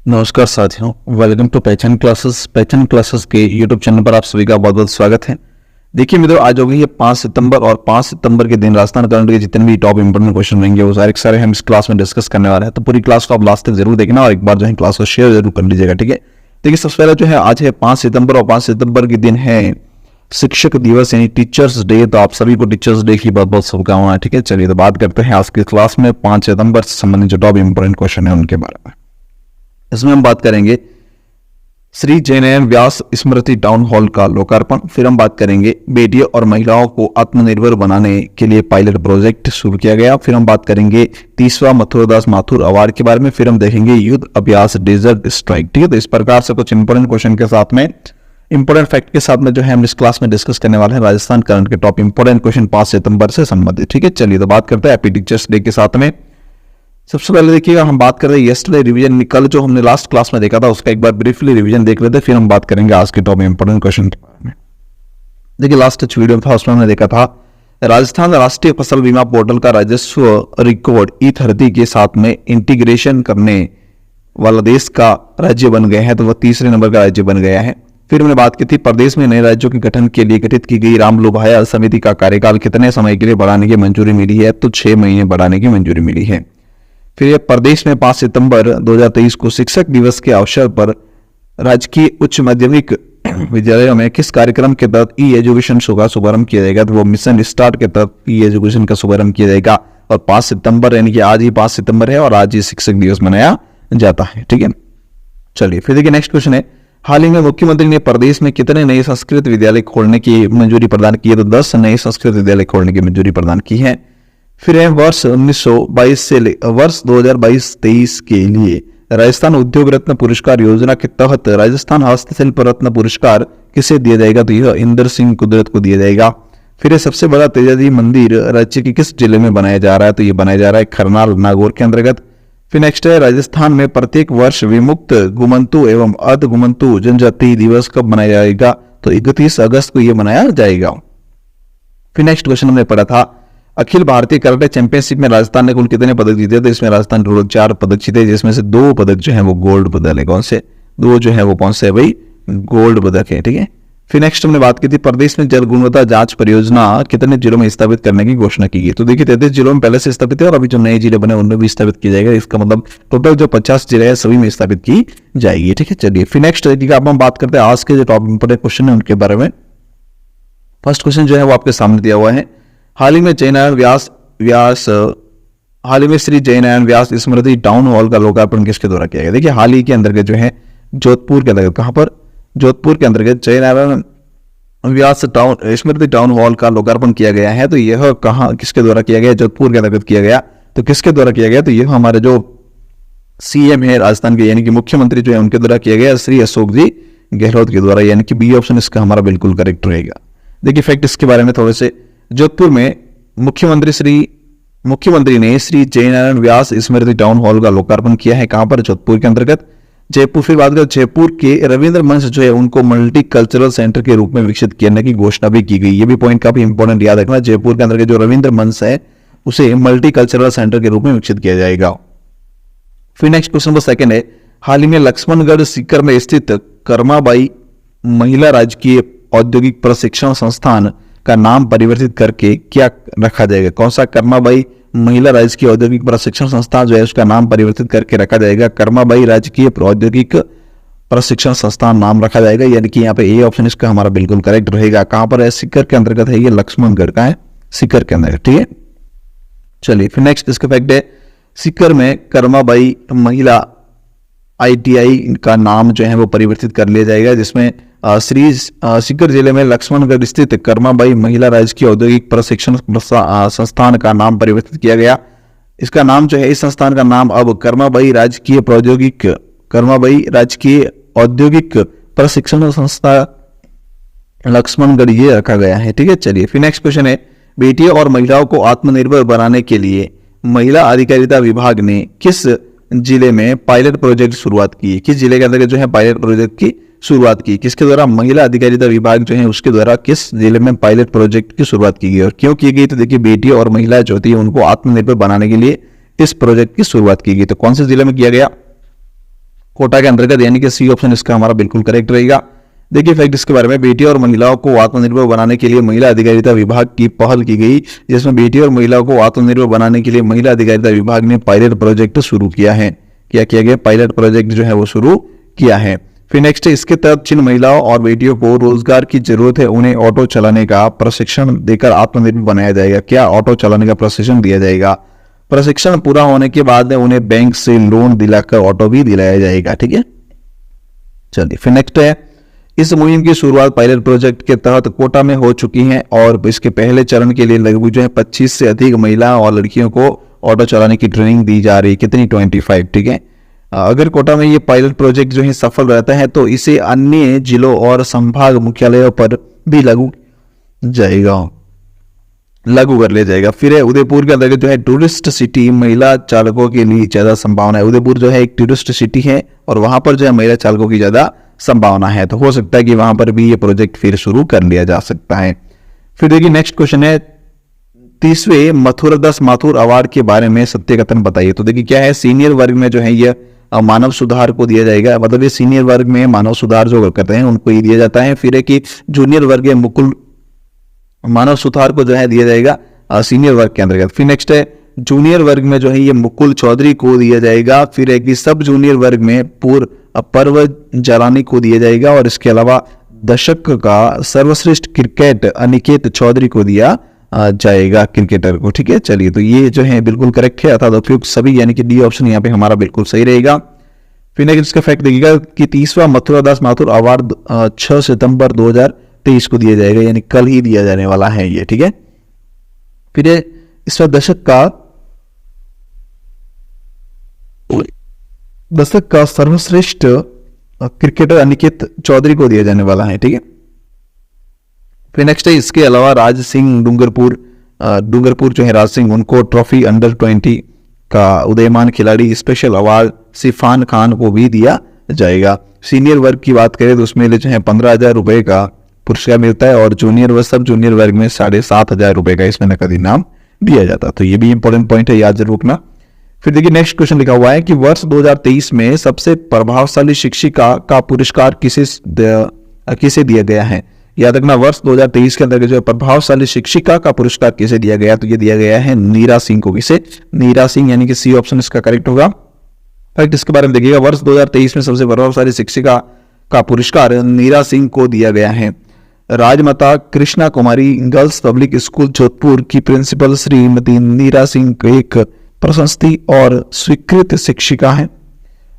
नमस्कार साथियों, welcome to पहचान क्लासेस। पहचान क्लासेस के यूट्यूब चैनल पर आप सभी का बहुत बहुत स्वागत है। देखिए मित्रों, आज हो गई है 5 सितंबर और 5 सितंबर के दिन राजस्थान करंट के जितने भी टॉप इंपोर्टेंट क्वेश्चन रहेंगे वो सारे हम इस क्लास में डिस्कस करने वाले हैं। तो पूरी क्लास को आप लास्ट तक जरूर देखना और एक बार जो है क्लास को शेयर जरूर कर लीजिएगा, ठीक है। देखिए सबसे पहले जो है आज है 5 सितंबर और 5 सितंबर के दिन है शिक्षक दिवस यानी टीचर्स डे। तो आप सभी को टीचर्स डे की बहुत बहुत शुभकामनाएं, ठीक है। चलिए तो बात करते हैं आज की क्लास में 5 सितंबर से संबंधित जो टॉप इंपोर्टेंट क्वेश्चन है उनके बारे में। इसमें हम बात करेंगे श्री जयनयन व्यास स्मृति टाउन हॉल का लोकार्पण, फिर हम बात करेंगे बेटियों और महिलाओं को आत्मनिर्भर बनाने के लिए पायलट प्रोजेक्ट शुरू किया गया, फिर हम बात करेंगे 30वां मथुरादास माथुर अवार्ड के बारे में, फिर हम देखेंगे युद्ध अभ्यास डेजर्ट स्ट्राइक, ठीक है। तो इस प्रकार से कुछ इंपोर्टेंट क्वेश्चन के साथ में इंपोर्टेंट फैक्ट के साथ में जो है हम इस क्लास में डिस्कस करने वाले हैं राजस्थान करंट के टॉप इंपोर्टेंट क्वेश्चन 5 सितंबर से संबंधित, ठीक है। चलिए तो बात करते हैं हैप्पी टीचर्स डे के साथ में। सबसे पहले देखिएगा हम बात कर रहे हैं यस्टरडे रिवीजन, कल जो हमने लास्ट क्लास में देखा था उसका एक बार ब्रीफली रिवीजन देख लेते हैं, फिर हम बात करेंगे आज के टॉप इंपोर्टेंट क्वेश्चन के बारे में। देखिए लास्ट वीडियो था उसमें हमने देखा था राजस्थान राष्ट्रीय फसल बीमा पोर्टल का राजस्व रिकॉर्ड ई-30 के साथ में इंटीग्रेशन करने वाला देश का राज्य बन गया है, तो वह तीसरे नंबर का राज्य बन गया है। फिर हमने बात की थी प्रदेश में नए राज्यों के गठन के लिए गठित की गई रामलुभाया समिति का कार्यकाल कितने समय के लिए बढ़ाने की मंजूरी मिली है, तो 6 महीने बढ़ाने की मंजूरी मिली है। फिर यह प्रदेश में 5 सितंबर 2023 को शिक्षक दिवस के अवसर पर राजकीय उच्च माध्यमिक विद्यालयों में किस कार्यक्रम के तहत ई एजुकेशन का शुभारंभ किया जाएगा, तो वो मिशन स्टार्ट के तहत ई एजुकेशन का शुभारंभ किया जाएगा। और 5 सितंबर यानी कि आज ही 5 सितंबर है और आज ही शिक्षक दिवस मनाया जाता है, ठीक है। चलिए फिर देखिए नेक्स्ट क्वेश्चन है हाल ही में मुख्यमंत्री ने प्रदेश में कितने नए संस्कृत विद्यालय खोलने की मंजूरी प्रदान की है, तो 10 नए संस्कृत विद्यालय खोलने की मंजूरी प्रदान की है। फिर है वर्ष 1922 से वर्ष 2022-23 के लिए राजस्थान उद्योग रत्न पुरस्कार योजना के तहत राजस्थान हस्तशिल्प रत्न पुरस्कार किसे दिया जाएगा, तो यह इंदर सिंह कुदरत को दिया जाएगा। फिर सबसे बड़ा तेजाजी मंदिर राज्य के किस जिले में बनाया जा रहा है, तो यह बनाया जा रहा है करनाल नागौर के अंतर्गत। फिर नेक्स्ट है राजस्थान में प्रत्येक वर्ष विमुक्त घुमंतु एवं अर्ध घुमंतु जनजाति दिवस कब मनाया जाएगा, तो 31 अगस्त को यह मनाया जाएगा। फिर नेक्स्ट क्वेश्चन हमने पढ़ा था अखिल भारतीय कराटे चैंपियनशिप में राजस्थान ने कुल कितने पदक जीते, तो इसमें राजस्थान टोटल 4 पदक जीते, जिसमें से 2 पदक जो है वो गोल्ड पदक है। कौन से 2 जो है वो कौन से है भाई, गोल्ड पदक है, ठीक है। फिर नेक्स्ट हमने बात की थी प्रदेश में जल गुणवत्ता जांच परियोजना कितने जिलों में स्थापित करने की घोषणा की गई, तो देखिए 33 जिलों में पहले से स्थापित है और अभी जो नए जिले बने उनमें भी स्थापित किया जाएगा। इसका मतलब टोटल जो 50 जिले है सभी में स्थापित की जाएगी, ठीक है। चलिए फिर नेक्स्ट अब हम बात करते हैं आज के जो टॉप इंपोर्टेंट क्वेश्चन है उनके बारे में। फर्स्ट क्वेश्चन जो है वो आपके सामने दिया हुआ है हाल ही में श्री जयनारायण व्यास स्मृति टाउन हॉल का लोकार्पण किसके द्वारा किया गया। देखिए हाल ही के अंतर्गत जो है जोधपुर के अंतर्गत, कहां पर, जोधपुर के अंतर्गत जयनारायण व्यास स्मृति टाउन हॉल का लोकार्पण किया गया है। तो यह कहां किसके द्वारा किया गया, जोधपुर के अंतर्गत किया गया। तो किसके द्वारा किया गया, तो यह हमारे जो सीएम है राजस्थान के यानी कि मुख्यमंत्री जो है उनके द्वारा किया गया, श्री अशोक जी गहलोत के द्वारा, यानी कि बी ऑप्शन इसका हमारा बिल्कुल करेक्ट रहेगा। देखिए फैक्ट इसके बारे में थोड़े से, जोधपुर में मुख्यमंत्री ने श्री जयनारायण व्यास स्मृति टाउन हॉल का लोकार्पण किया है, कहां पर, जोधपुर के अंतर्गत। जयपुर, फिर बात करें जयपुर के रविंद्र मंच जो है उनको मल्टी कल्चरल सेंटर के रूप में विकसित करने की घोषणा भी की गई। ये भी पॉइंट काफी इंपॉर्टेंट याद रखना, जयपुर के अंतर्गत जो रविंद्र मंच है उसे मल्टी कल्चरल सेंटर के रूप में विकसित किया जाएगा। फिर नेक्स्ट क्वेश्चन नंबर सेकंड है हाल ही में लक्ष्मणगढ़ सीकर में स्थित कर्माबाई महिला राजकीय औद्योगिक प्रशिक्षण संस्थान का नाम परिवर्तित करके क्या रखा जाएगा, कौन सा, कर्माबाई महिला राजकीय औद्योगिक प्रशिक्षण संस्थान जो है उसका नाम परिवर्तित करके रखा जाएगा कर्माबाई राजकीय औद्योगिक प्रशिक्षण संस्थान नाम रखा जाएगा, यानी कि यहाँ पे ए ऑप्शन इसका हमारा बिल्कुल करेक्ट रहेगा। कहां पर है, सीकर के अंतर्गत है, ये लक्ष्मणगढ़ का है, सीकर के अंतर्गत, ठीक है। चलिए फिर नेक्स्ट इसका फैक्ट है सीकर में कर्माबाई महिला ITI का नाम जो है वो परिवर्तित कर लिया जाएगा, जिसमें सीकर जिले में लक्ष्मणगढ़ स्थित कर्माबाई महिला राजकीय औद्योगिक प्रशिक्षण संस्थान का नाम परिवर्तित किया गया। इसका नाम जो है, इस संस्थान का नाम अब कर्माबाई राजकीय औद्योगिक प्रशिक्षण संस्था लक्ष्मणगढ़ ये रखा गया है, ठीक है। चलिए फिर नेक्स्ट क्वेश्चन है बेटियों और महिलाओं को आत्मनिर्भर बनाने के लिए महिला अधिकारिता विभाग ने किस जिले में पायलट प्रोजेक्ट शुरुआत की, किस जिले के अंदर जो है पायलट प्रोजेक्ट की शुरुआत की, किसके द्वारा, महिला अधिकारिता विभाग जो है उसके द्वारा किस जिले में पायलट प्रोजेक्ट की शुरुआत की गई और क्यों की गई, तो देखिए बेटियां और महिलाएं जो होती है उनको आत्मनिर्भर बनाने के लिए इस प्रोजेक्ट की शुरुआत की गई। तो कौन से जिले में किया गया, कोटा के अंतर्गत, यानी कि सी ऑप्शन इसका हमारा बिल्कुल करेक्ट रहेगा। देखिए फैक्ट इसके बारे में, बेटी और महिलाओं को आत्मनिर्भर बनाने के लिए महिला अधिकारिता विभाग की पहल की गई, जिसमें बेटी और महिलाओं को आत्मनिर्भर बनाने के लिए महिला अधिकारिता विभाग ने पायलट प्रोजेक्ट शुरू किया है। क्या किया गया? पायलट प्रोजेक्ट जो है वो शुरू किया है। फिर नेक्स्ट है, इसके तहत जिन महिलाओं और बेटियों को रोजगार की जरूरत है उन्हें ऑटो चलाने का प्रशिक्षण देकर आत्मनिर्भर बनाया जाएगा। क्या? ऑटो चलाने का प्रशिक्षण दिया जाएगा। प्रशिक्षण पूरा होने के बाद उन्हें बैंक से लोन दिलाकर ऑटो भी दिलाया जाएगा। ठीक है, चलिए फिर नेक्स्ट है, इस मुहिम की शुरुआत पायलट प्रोजेक्ट के तहत कोटा में हो चुकी है और इसके पहले चरण के लिए लगभग जो है 25 से अधिक महिलाओं और लड़कियों को ऑटो चलाने की ट्रेनिंग दी जा रही है। कितनी? 25। ठीक है, अगर कोटा में ये पायलट प्रोजेक्ट जो है सफल रहता है तो इसे अन्य जिलों और संभाग मुख्यालयों पर भी लागू कर लिया जाएगा। फिर है, उदयपुर के अंतर्गत जो है टूरिस्ट सिटी, महिला चालकों के लिए ज्यादा संभावना है। उदयपुर जो है एक टूरिस्ट सिटी है और वहां पर जो है महिला चालकों की ज्यादा संभावना है, तो हो सकता है कि वहां पर भी ये प्रोजेक्ट फिर शुरू कर लिया जा सकता है। फिर देखिए नेक्स्ट क्वेश्चन है, 30वें मथुरादास माथुर अवार्ड के बारे में सत्य कथन बताइए। तो देखिए क्या है, सीनियर वर्ग में जो है ये मानव सुधार को दिया जाएगा, मतलब ये सीनियर वर्ग में मानव सुधार जो करते हैं उनको ही दिया जाता है। फिर है कि जूनियर वर्ग है मुकुल मानव सुधार को जो है दिया जाएगा सीनियर वर्ग के अंतर्गत। फिर नेक्स्ट है, जूनियर वर्ग में जो है ये मुकुल चौधरी को दिया जाएगा। फिर है कि सब जूनियर वर्ग में पर्व जलानी को दिया जाएगा और इसके अलावा दशक का सर्वश्रेष्ठ क्रिकेट अनिकेत चौधरी को दिया जाएगा, क्रिकेटर को। ठीक है, चलिए तो ये जो है बिल्कुल करेक्ट है, अर्थात उपयुक्त सभी, यानी कि डी ऑप्शन यहाँ पे हमारा बिल्कुल सही रहेगा। फिर नेक्स्ट इसका फैक्ट देखिएगा कि 30वां मथुरादास माथुर अवार्ड 6 सितंबर 2023 को दिया जाएगा, यानी कल ही दिया जाने वाला है ये। ठीक है, फिर इसका दशक का सर्वश्रेष्ठ क्रिकेटर अनिकेत चौधरी को दिया जाने वाला है। ठीक है, फिर नेक्स्ट है, इसके अलावा राज सिंह डूंगरपुर जो है राज सिंह, उनको ट्रॉफी अंडर 20 का उदयमान खिलाड़ी स्पेशल अवार्ड सिफान खान को भी दिया जाएगा। सीनियर वर्ग की बात करें तो उसमें जो है 15,000 रुपए का पुरस्कार मिलता है और जूनियर व सब जूनियर वर्ग में 7,500 रुपए का इसमें नकद इनाम दिया जाता है। तो ये भी इंपॉर्टेंट पॉइंट है, याद जरूर रखना। फिर देखिए नेक्स्ट क्वेश्चन लिखा हुआ है कि वर्ष 2023 में सबसे प्रभावशाली शिक्षिका का पुरस्कार किसे दिया गया है। याद रखना, वर्ष 2023 के अंदर जो है प्रभावशाली शिक्षिका का पुरस्कार किसे दिया गया, तो ये दिया गया है नीरा सिंह को। किसे? नीरा सिंह, यानी कि सी ऑप्शन इसका करेक्ट होगा। फैक्ट इसके बारे में देखिएगा, वर्ष 2023 में सबसे प्रभावशाली शिक्षिका का पुरस्कार नीरा सिंह को दिया गया है। राजमाता Krishna Kumari girls public school Jodhpur की प्रिंसिपल श्रीमती नीरा सिंह एक प्रशंसित और स्वीकृत शिक्षिका हैं,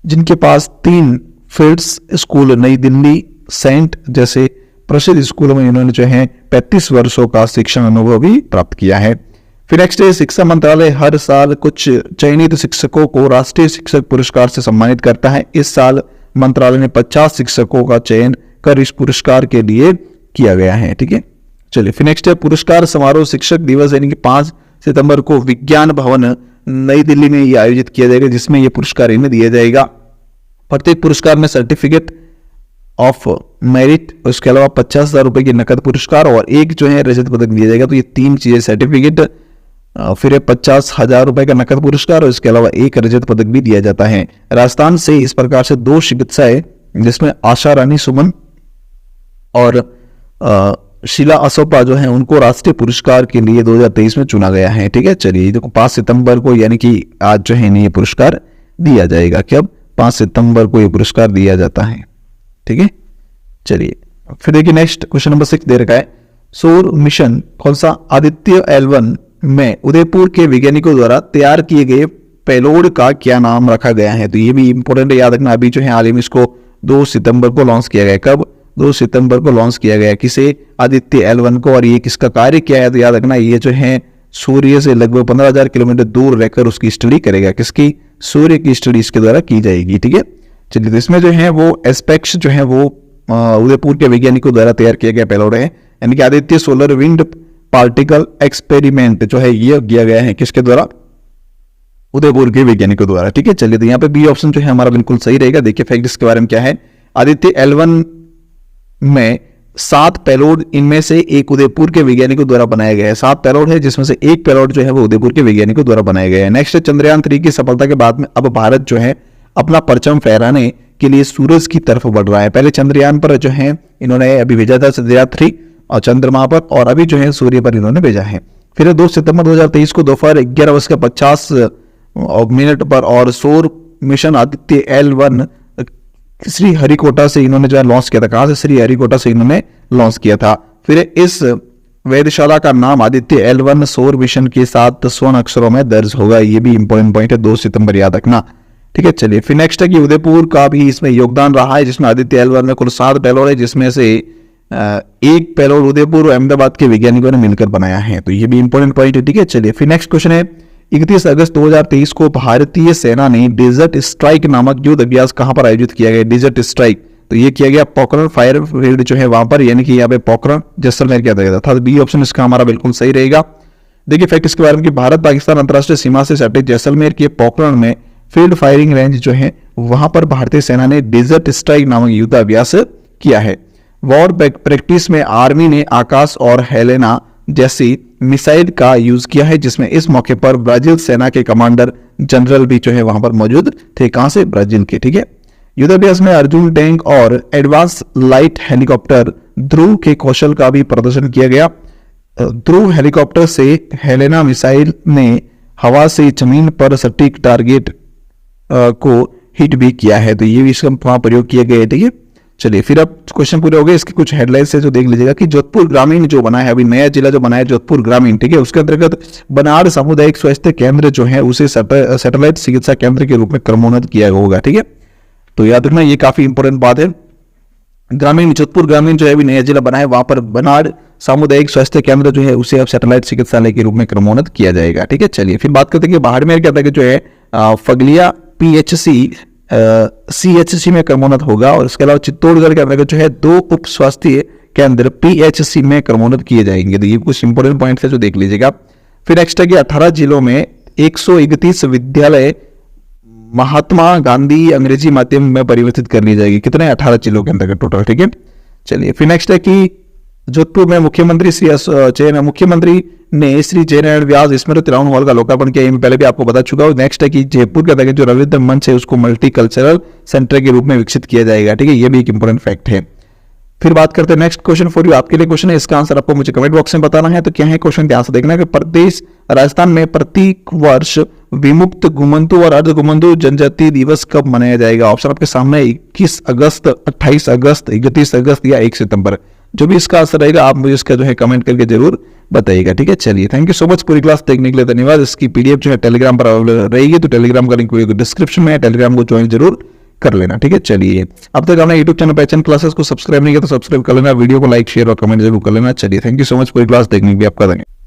जिनके पास 3 फील्ड्स स्कूल नई दिल्ली, सेंट जैसे प्रसिद्ध स्कूलों में इन्होंने जो है 35 वर्षों का शिक्षण अनुभव भी प्राप्त किया है। फिर नेक्स्ट है, शिक्षा मंत्रालय हर साल कुछ चयनित शिक्षकों को राष्ट्रीय शिक्षक पुरस्कार से सम्मानित करता है। इस साल मंत्रालय ने 50 शिक्षकों का चयन कर इस पुरस्कार के लिए किया गया है। ठीक है, चलिए फिर नेक्स्ट है, पुरस्कार समारोह शिक्षक दिवस यानी कि 5 सितंबर को विज्ञान भवन नई दिल्ली में ये आयोजित किया जाएगा, जिसमें ये पुरस्कार इन्हें दिया जाएगा। प्रत्येक पुरस्कार में सर्टिफिकेट ऑफ मेरिट, उसके अलावा 50,000 रुपए की नकद पुरस्कार और एक जो है रजत पदक दिया जाएगा। तो ये 3 चीजें, सर्टिफिकेट, फिर 50,000 रुपए का नकद पुरस्कार और इसके अलावा एक रजत पदक भी दिया जाता है। राजस्थान से इस प्रकार से 2 चिकित्साएं, जिसमें आशा रानी सुमन और शीला असोपा जो है उनको राष्ट्रीय पुरस्कार के लिए 2023 में चुना गया है। ठीक है, चलिए देखो 5 सितंबर को, यानी कि आज जो है ये पुरस्कार दिया जाएगा। कब? 5 सितंबर को ये पुरस्कार दिया जाता है। ठीक है, चलिए फिर देखिए नेक्स्ट क्वेश्चन नंबर 6 दे रखा है, सौर मिशन कौन सा आदित्य L1 में उदयपुर के वैज्ञानिकों द्वारा तैयार किए गए पेलोड का क्या नाम रखा गया है। तो ये भी इंपॉर्टेंट है, याद रखना। अभी जो है हाल ही में इसको 2 सितंबर को लॉन्च किया गया। कब? 2 सितंबर को लॉन्च किया गया। किसे? आदित्य L1 को। और ये किसका कार्य क्या है, तो याद रखना ये जो है सूर्य से लगभग 15,000 किलोमीटर दूर रहकर उसकी स्टडी करेगा। किसकी? सूर्य की स्टडी इसके द्वारा की जाएगी। ठीक है, चलिए तो इसमें जो है वो एस्पेक्ट्स जो है वो उदयपुर के वैज्ञानिकों द्वारा तैयार किया गया पेलोड है, यानी कि Aditya solar wind particle experiment जो है ये किया गया है। किसके द्वारा? उदयपुर के वैज्ञानिकों द्वारा। ठीक है, चलिए तो यहाँ पे बी ऑप्शन जो है हमारा बिल्कुल सही रहेगा। देखिए फैक्ट इसके बारे में क्या है, आदित्य L1 में 7 पेलोड, इनमें से एक उदयपुर के वैज्ञानिकों द्वारा बनाया गया है। 7 पेलोड है, जिसमें से एक पेलोड जो है वो उदयपुर के वैज्ञानिकों द्वारा बनाया गया है। नेक्स्ट चंद्रयान 3 की सफलता के बाद में अब भारत जो है अपना परचम फहराने के लिए सूरज की तरफ बढ़ रहा है। पहले चंद्रयान पर जो है इन्होंने अभी भेजा था चंद्रयान 3 और चंद्रमा पर, और अभी जो है सूर्य पर इन्होंने भेजा है। फिर 2 सितंबर 2023 को दोपहर 11:50 पर और सौर मिशन आदित्य L1 श्रीहरिकोटा से इन्होंने जो है लॉन्च किया था। कहां से? श्रीहरिकोटा से इन्होंने लॉन्च किया था। फिर इस वेधशाला का नाम आदित्य L1 सौर मिशन के साथ स्वर्ण अक्षरों में दर्ज होगा। ये भी इंपॉर्टेंट पॉइंट है, 2 सितंबर याद रखना, ठीक है। चलिए फिर नेक्स्ट है कि उदयपुर का भी इसमें योगदान रहा है, जिसमें आदित्य L1 में कुल 7 पेलोड है, जिसमें से एक पेलोड उदयपुर और अहमदाबाद के वैज्ञानिकों ने मिलकर बनाया है। तो ये भी इंपॉर्टेंट पॉइंट है, ठीक है। चलिए फिर नेक्स्ट क्वेश्चन है 31 अगस्त 2023 को भारतीय सेना ने डेजर्ट स्ट्राइक नामक युद्ध अभ्यास कहां पर आयोजित किया गया? डेजर्ट स्ट्राइक तो ये किया गया पोखरण फायर फील्ड जो है वहां पर, यानी कि यहाँ पे पोखरण जैसलमेर किया गया था। बी ऑप्शन इसका हमारा बिल्कुल सही रहेगा। देखिए फैक्ट इसके बारे में कि भारत पाकिस्तान अंतरराष्ट्रीय सीमा से सटे जैसलमेर के पोखरण में फील्ड फायरिंग रेंज जो है वहां पर भारतीय सेना ने डेजर्ट स्ट्राइक नामक युद्ध अभ्यास किया है। वॉर प्रैक्टिस में आर्मी ने आकाश और हेलेना जैसी मिसाइल का यूज किया है, जिसमें इस मौके पर ब्राजील सेना के कमांडर जनरल भी जो है वहां पर मौजूद थे। कहां से? ब्राजील के, ठीक है। युद्धाभ्यास में अर्जुन टैंक और एडवांस लाइट हेलीकॉप्टर ध्रुव के कौशल का भी प्रदर्शन किया गया। ध्रुव हेलीकॉप्टर से हेलेना मिसाइल ने हवा से जमीन पर सटीक टारगेट को हिट भी किया है। तो ये भी इसका वहां प्रयोग किया गया है, ठीक है। चलिए फिर अब क्वेश्चन पूरे हो गए। इसके कुछ हेडलाइंस है जो देख लीजिएगा कि जोधपुर ग्रामीण जो बना है, अभी नया जिला जो बना है जोधपुर ग्रामीण, ठीक है, उसके अंतर्गत बनाड़ सामुदायिक स्वास्थ्य केंद्र जो है उसे सैटेलाइट चिकित्सा केंद्र के रूप में क्रमोन्नत किया होगा, ठीक है। तो याद रखना ये काफी इंपॉर्टेंट बात है। ग्रामीण जोधपुर ग्रामीण जो है अभी नया जिला बना है, वहां पर बनाड़ सामुदायिक स्वास्थ्य केंद्र जो है उसे अब सैटेलाइट चिकित्सालय के रूप में क्रमोन्नत किया जाएगा, ठीक है। चलिए फिर बात करते हैं कि बाड़मेर के अंतर्गत जो है फगलिया PHC CHC में क्रमोन्नत होगा, और इसके अलावा चित्तौड़गढ़ के अंतर्गत जो है 2 उप स्वास्थ्य केंद्र PHC में क्रमोन्नत किए जाएंगे। तो ये कुछ इंपॉर्टेंट पॉइंट है जो देख लीजिएगा। फिर नेक्स्ट है कि 18 जिलों में 131 विद्यालय महात्मा गांधी अंग्रेजी माध्यम में परिवर्तित कर ली जाएगी। कितने? 18 जिलों के अंतर्गत टोटल, ठीक है। चलिए फिर नेक्स्ट है कि जोधपुर में मुख्यमंत्री ने श्री जयनारायण व्यास स्मृति टाउन हॉल का लोकार्पण किया। मैं पहले भी आपको बता चुका हूं। नेक्स्ट है कि जयपुर के अंतर्गत जो रविंद्र मंच है उसको मल्टीकल्चरल सेंटर के रूप में विकसित किया जाएगा, ठीक है। ये भी एक इंपॉर्टेंट फैक्ट है। फिर बात करते हैं नेक्स्ट क्वेश्चन फॉर यू, आपके लिए क्वेश्चन है, इसका आंसर आपको मुझे कमेंट बॉक्स में बताना है। तो क्या है क्वेश्चन, ध्यान से देखना कि प्रदेश राजस्थान में प्रत्येक वर्ष विमुक्त घुमंतु और अर्ध घुमंतु जनजाति दिवस कब मनाया जाएगा? ऑप्शन आपके सामने 21 अगस्त, 28 अगस्त, 31 अगस्त या 1 सितंबर। जो भी इसका आंसर रहेगा आप मुझे इसका जो है कमेंट करके जरूर बताइएगा, ठीक है। चलिए थैंक यू सो मच पूरी क्लास देखने के लिए, धन्यवाद। इसकी PDF जो है टेलीग्राम पर अवेलेबल रहेगी, तो टेलीग्राम का लिंक डिस्क्रिप्शन में है, टेलीग्राम को ज्वाइन जरूर कर लेना, ठीक है। चलिए अब तक आपने YouTube चैनल पहचान क्लासेस को सब्सक्राइब नहीं किया तो सब्सक्राइब कर लेना, वीडियो को लाइक शेयर और कमेंट जरूर कर लेना। चलिए थैंक यू सो मच पूरी क्लास देखने के लिए, आपका धन्यवाद।